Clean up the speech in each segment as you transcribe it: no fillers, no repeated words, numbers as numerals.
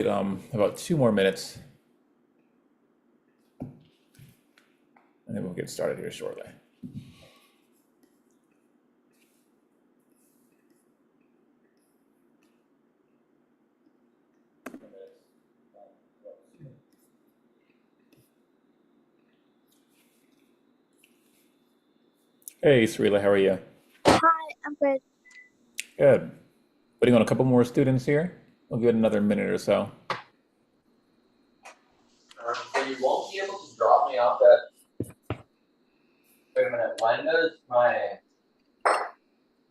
About 2 more minutes, and then we'll get started here shortly. Hey, Sarila, how are you? Hi, I'm good. Good. Waiting on a couple more students here. We'll give it another minute or so. So you won't be able to drop me off at. Wait a minute.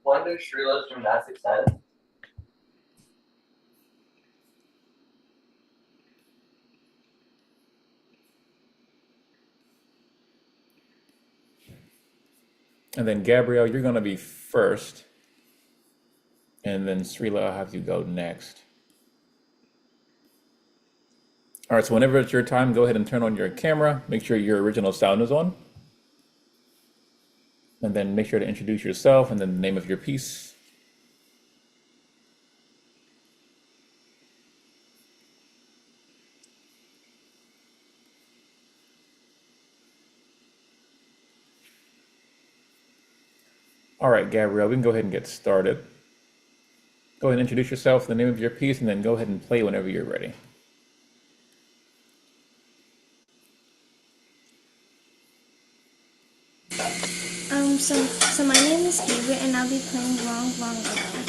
When does Shrila's gymnastics end? And then Gabrielle, you're gonna be first, and then Sarila, I'll have you go next. All right, so whenever it's your time, go ahead and turn on your camera. Make sure your original sound is on. And then make sure to introduce yourself and then the name of your piece. All right, Gabrielle, we can go ahead and get started. Go ahead and introduce yourself, the name of your piece, and then go ahead and play whenever you're ready. So my name is Gabriel, and I'll be playing Wrong, Wrong, Wrong.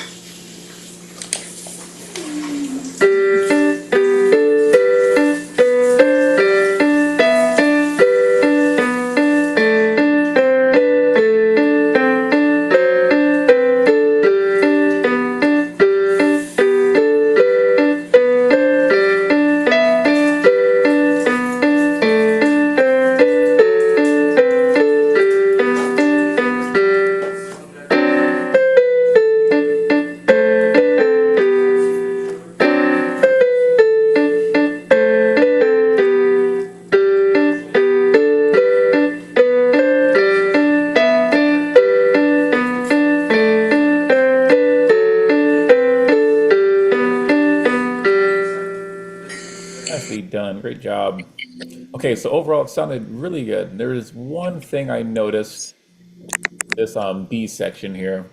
Nicely done. Great job. Okay, so overall it sounded really good. There is one thing I noticed this B section here,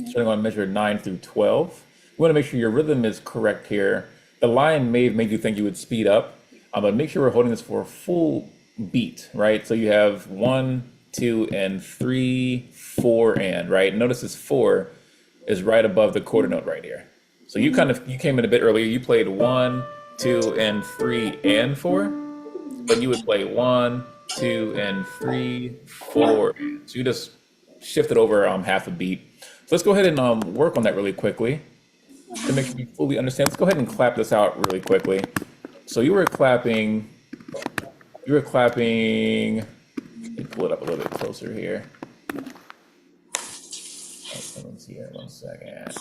starting on measure 9 through 12. We want to make sure your rhythm is correct here. The line may have made you think you would speed up, but make sure we're holding this for a full beat, right? So you have 1, 2, and 3, 4, and, right? Notice this 4 is right above the quarter note right here. So you came in a bit earlier. You played 1, 2, and 3, and 4, but you would play 1, 2, and 3, 4. So you just shifted over half a beat. So let's go ahead and work on that really quickly to make sure you fully understand. Let's go ahead and clap this out really quickly. So you were clapping, let me pull it up a little bit closer here. Let's see here, 1 second.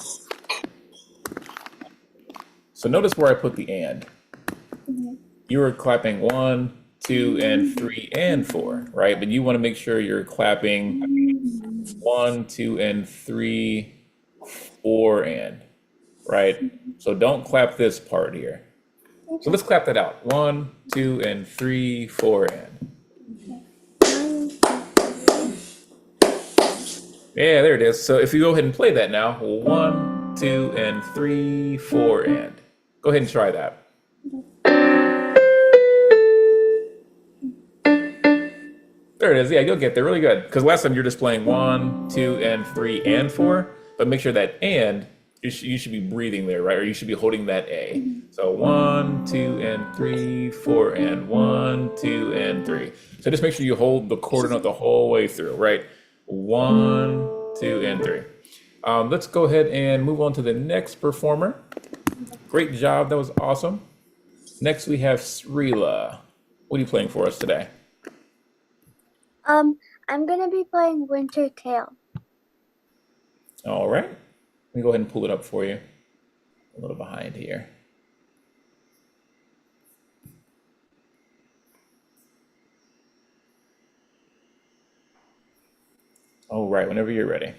So notice where I put the and. You were clapping 1, 2, and 3, and 4, right? But you want to make sure you're clapping 1, 2, and 3, 4, and, right? So don't clap this part here. So let's clap that out. 1, 2, and 3, 4, and. Yeah, there it is. So if you go ahead and play that now, 1, 2, and 3, 4, and. Go ahead and try that. There it is. Yeah, you'll get there really good. Because last time you're just playing 1, 2, and 3, and 4. But make sure that and, you should be breathing there, right? Or you should be holding that A. So 1, 2, and 3, 4, and 1, 2, and 3. So just make sure you hold the quarter note the whole way through, right? 1, 2, and 3. Let's go ahead and move on to the next performer. Great job. That was awesome. Next, we have Srila. What are you playing for us today? I'm gonna be playing Winter Tale. All right. Let me go ahead and pull it up for you. A little behind here. All right, whenever you're ready.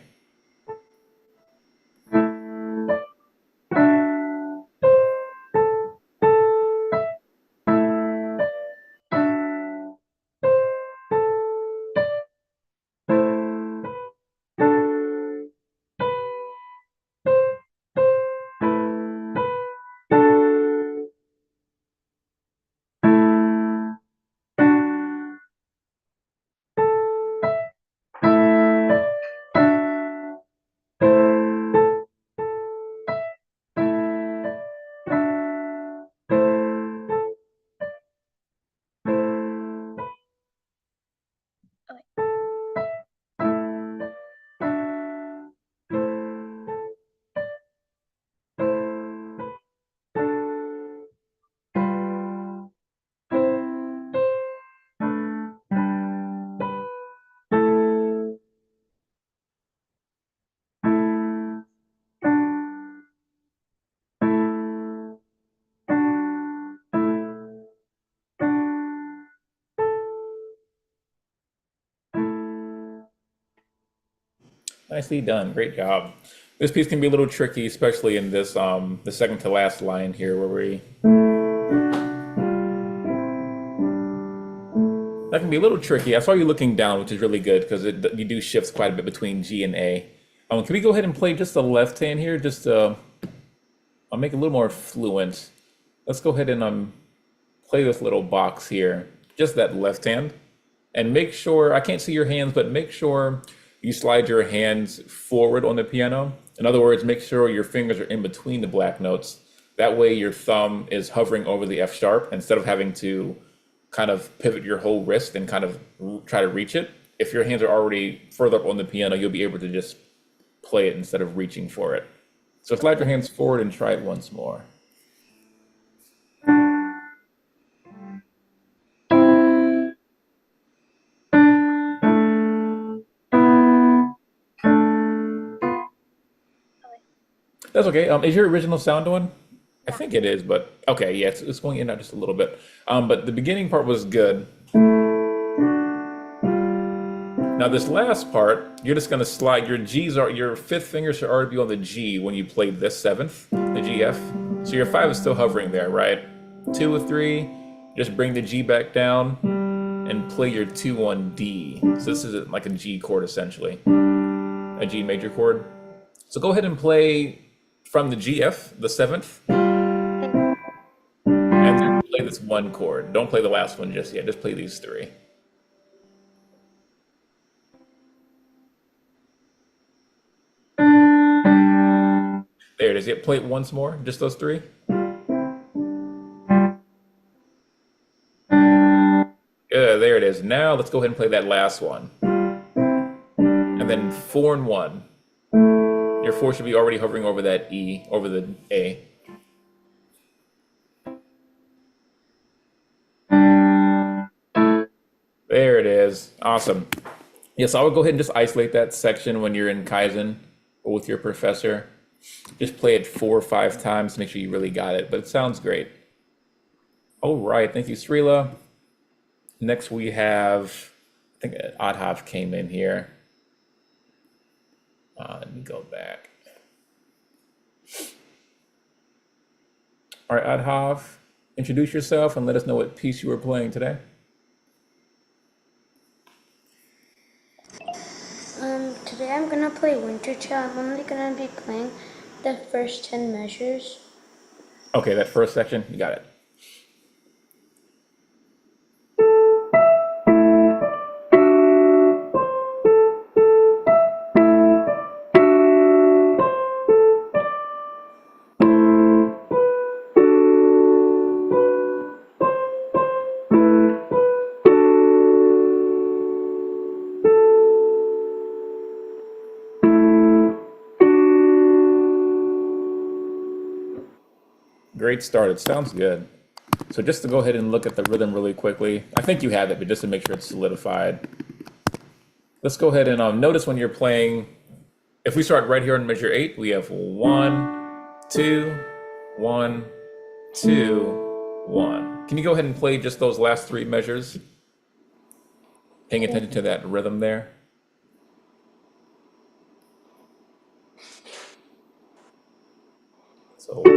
Nicely done. Great job. This piece can be a little tricky, especially in this the second to last line here, where we that can be a little tricky. I saw you looking down, which is really good because you do shifts quite a bit between G and A. Can we go ahead and play just the left hand here? Just I'll make it a little more fluent. Let's go ahead and play this little box here, just that left hand, and make sure I can't see your hands, but make sure you slide your hands forward on the piano. In other words, make sure your fingers are in between the black notes. That way, your thumb is hovering over the F sharp instead of having to kind of pivot your whole wrist and kind of try to reach it. If your hands are already further up on the piano, you'll be able to just play it instead of reaching for it. So slide your hands forward and try it once more. That's okay. Is your original sound on? I think it is, but okay, yeah, it's going in and out just a little bit. But the beginning part was good. Now this last part, you're just gonna slide your fifth finger should already be on the G when you play this seventh, the G F. So your five is still hovering there, right? 2 or 3, just bring the G back down and play your 2 on D. So this is like a G chord essentially, a G major chord. So go ahead and play from the G F, the seventh, and then play this one chord. Don't play the last one just yet. Just play these 3. There it is. Yep, play it once more. Just those 3. Good, there it is. Now let's go ahead and play that last one. And then 4 and 1. Your 4 should be already hovering over that E, over the A. There it is. Awesome. Yes, I would go ahead and just isolate that section when you're in Kaizen or with your professor. Just play it 4 or 5 times to make sure you really got it, but it sounds great. All right, thank you, Srila. Next we have, I think Adhav came in here. Let me go back. All right, Adhav, introduce yourself and let us know what piece you were playing today. Today I'm gonna play Winter Child. I'm only gonna be playing the first 10 measures. Okay, that first section, you got it. Great start. It sounds good. So just to go ahead and look at the rhythm really quickly, I think you have it, but just to make sure it's solidified. Let's go ahead and notice when you're playing, if we start right here on measure 8, we have 1, 2, 1, 2, 1. Can you go ahead and play just those last 3 measures? Paying attention to that rhythm there. So 1.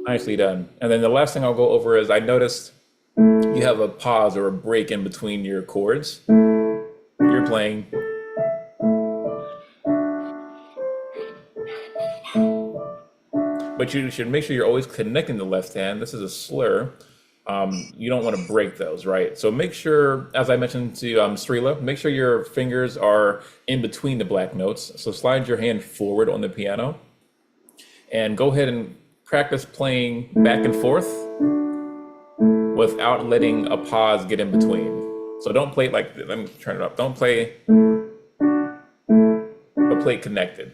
Nicely done. And then the last thing I'll go over is I noticed you have a pause or a break in between your chords. You're playing. But you should make sure you're always connecting the left hand. This is a slur. You don't want to break those, right? So make sure, as I mentioned to Srila, make sure your fingers are in between the black notes. So slide your hand forward on the piano and go ahead and practice playing back and forth without letting a pause get in between. So don't play it like, let me turn it up. Don't play, but play connected.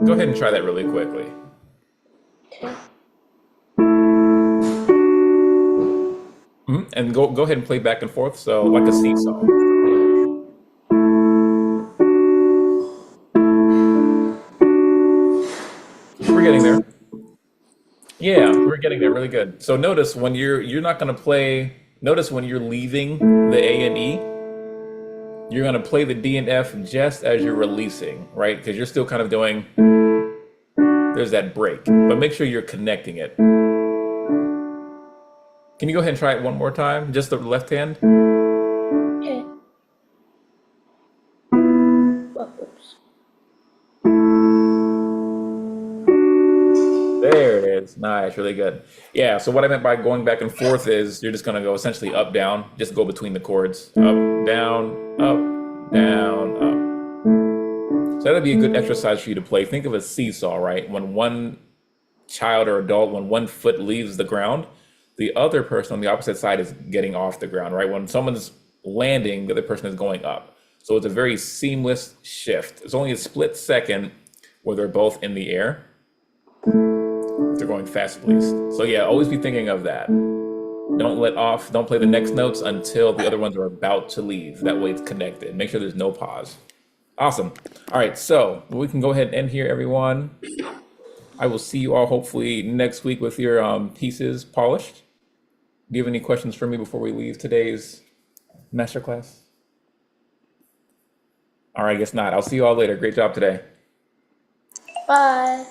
Go ahead and try that really quickly. And go ahead and play back and forth, so like a seesaw. We're getting there. Yeah. We're getting there really good. So notice when you're not going to play. Notice when you're leaving the A and E, you're going to play the D and F just as you're releasing, right? Because you're still kind of doing. There's that break, but make sure you're connecting it. Can you go ahead and try it one more time? Just the left hand. Okay. Oh, oops. There it is. Nice, really good. Yeah, so what I meant by going back and forth is you're just gonna go essentially up, down, just go between the chords. Up, down, up, down, up. So that'd be a good exercise for you to play. Think of a seesaw, right? When one child or adult, when one foot leaves the ground, the other person on the opposite side is getting off the ground, right? When someone's landing, the other person is going up. So it's a very seamless shift. It's only a split second where they're both in the air. If they're going fast at least. So yeah, always be thinking of that. Don't play the next notes until the other ones are about to leave. That way it's connected. Make sure there's no pause. Awesome. All right, so we can go ahead and end here, everyone. I will see you all hopefully next week with your pieces polished. Do you have any questions for me before we leave today's masterclass? All right, I guess not. I'll see you all later. Great job today. Bye.